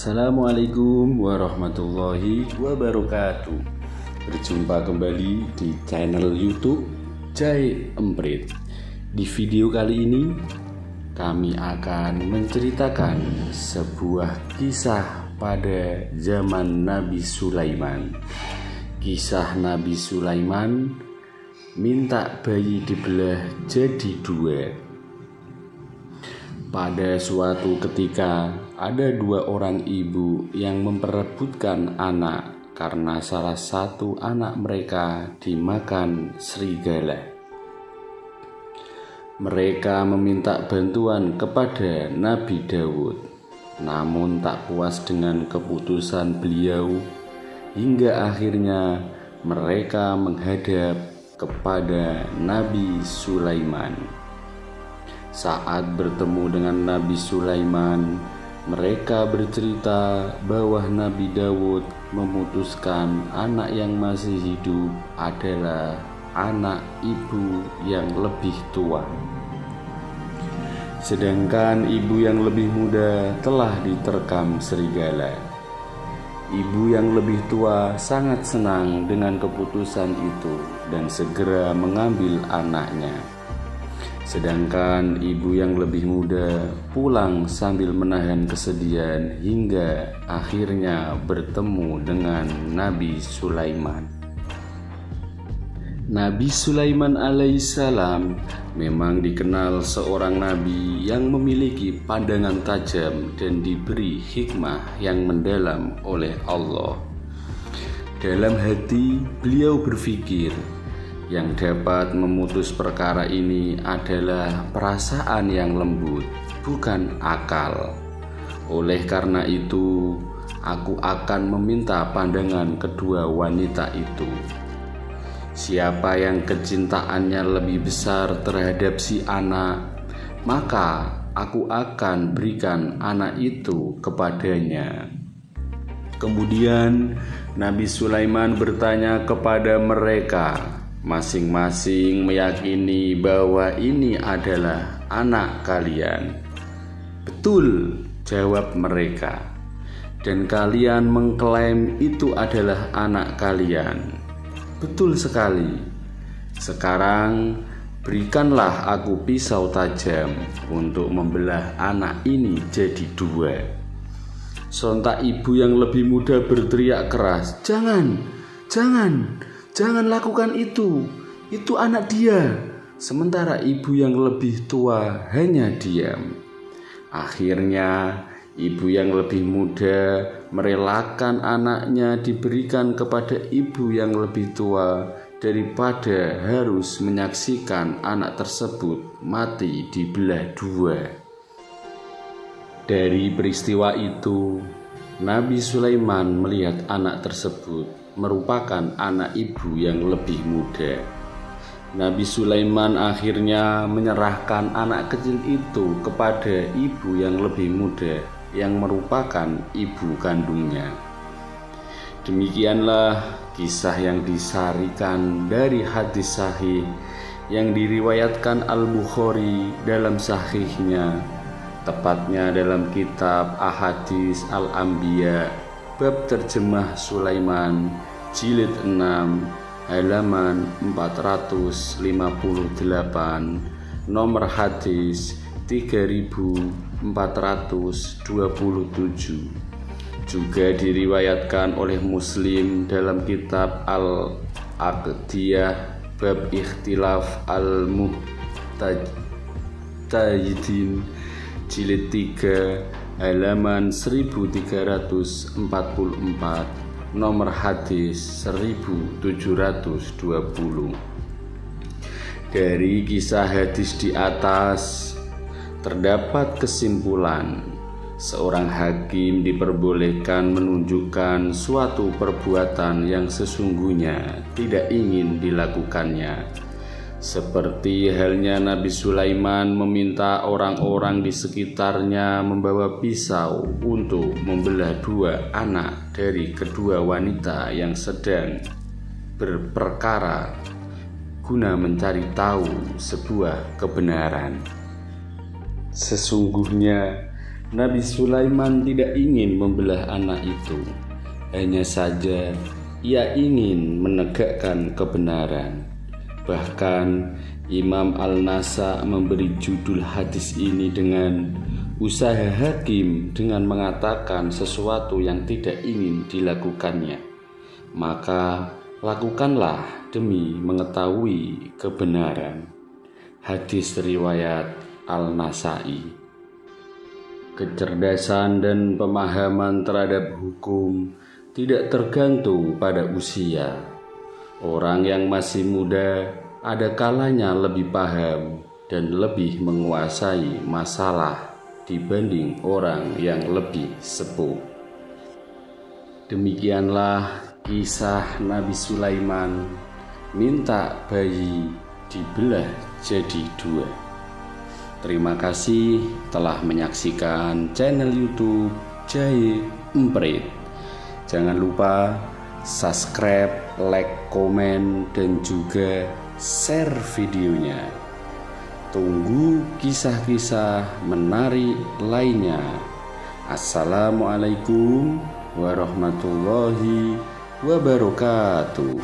Assalamualaikum warahmatullahi wabarakatuh. Berjumpa kembali di channel YouTube Jahe Emprit. Di video kali ini kami akan menceritakan sebuah kisah pada zaman Nabi Sulaiman. Kisah Nabi Sulaiman minta bayi dibelah jadi dua. Pada suatu ketika, ada dua orang ibu yang memperebutkan anak karena salah satu anak mereka dimakan serigala. Mereka meminta bantuan kepada Nabi Daud, namun tak puas dengan keputusan beliau, hingga akhirnya mereka menghadap kepada Nabi Sulaiman. Saat bertemu dengan Nabi Sulaiman, mereka bercerita bahwa Nabi Daud memutuskan anak yang masih hidup adalah anak ibu yang lebih tua. Sedangkan ibu yang lebih muda telah diterkam serigala. Ibu yang lebih tua sangat senang dengan keputusan itu dan segera mengambil anaknya. Sedangkan ibu yang lebih muda pulang sambil menahan kesedihan hingga akhirnya bertemu dengan Nabi Sulaiman. Nabi Sulaiman alaihissalam memang dikenal seorang nabi yang memiliki pandangan tajam dan diberi hikmah yang mendalam oleh Allah. Dalam hati beliau berpikir, yang dapat memutus perkara ini adalah perasaan yang lembut, bukan akal. Oleh karena itu, aku akan meminta pandangan kedua wanita itu. Siapa yang kecintaannya lebih besar terhadap si anak, maka aku akan berikan anak itu kepadanya. Kemudian Nabi Sulaiman bertanya kepada mereka. Masing-masing meyakini bahwa ini adalah anak kalian. Betul, jawab mereka. Dan kalian mengklaim itu adalah anak kalian. Betul sekali. Sekarang berikanlah aku pisau tajam untuk membelah anak ini jadi dua. Sontak ibu yang lebih muda berteriak keras, Jangan lakukan itu anak dia. Sementara ibu yang lebih tua hanya diam. Akhirnya ibu yang lebih muda merelakan anaknya diberikan kepada ibu yang lebih tua daripada harus menyaksikan anak tersebut mati dibelah dua. Dari peristiwa itu, Nabi Sulaiman melihat anak tersebut merupakan anak ibu yang lebih muda. Nabi Sulaiman akhirnya menyerahkan anak kecil itu kepada ibu yang lebih muda yang merupakan ibu kandungnya. Demikianlah kisah yang disarikan dari hadis sahih yang diriwayatkan Al-Bukhari dalam sahihnya, tepatnya dalam kitab Ahadits Al-Anbiya bab terjemah Sulaiman jilid 6 halaman 458, nomor hadis 3427. Juga diriwayatkan oleh Muslim dalam kitab Al-Aqdiyah bab Ikhtilaf Al-Muhtajidin jilid 3 halaman 1344, nomor hadis 1720. Dari kisah hadis di atas terdapat kesimpulan, seorang hakim diperbolehkan menunjukkan suatu perbuatan yang sesungguhnya tidak ingin dilakukannya. Seperti halnya Nabi Sulaiman meminta orang-orang di sekitarnya membawa pisau untuk membelah dua anak dari kedua wanita yang sedang berperkara guna mencari tahu sebuah kebenaran. Sesungguhnya Nabi Sulaiman tidak ingin membelah anak itu. Hanya saja ia ingin menegakkan kebenaran. Bahkan Imam Al-Nasa memberi judul hadis ini dengan usaha hakim dengan mengatakan sesuatu yang tidak ingin dilakukannya. Maka lakukanlah demi mengetahui kebenaran. Hadis riwayat Al-Nasai. Kecerdasan dan pemahaman terhadap hukum tidak tergantung pada usia. Orang yang masih muda ada kalanya lebih paham dan lebih menguasai masalah dibanding orang yang lebih sepuh. Demikianlah kisah Nabi Sulaiman minta bayi dibelah jadi dua. Terima kasih telah menyaksikan channel YouTube Jahe Emprit. Jangan lupa subscribe, like, komen, dan juga share videonya. Tunggu kisah-kisah menarik lainnya. Assalamualaikum warahmatullahi wabarakatuh.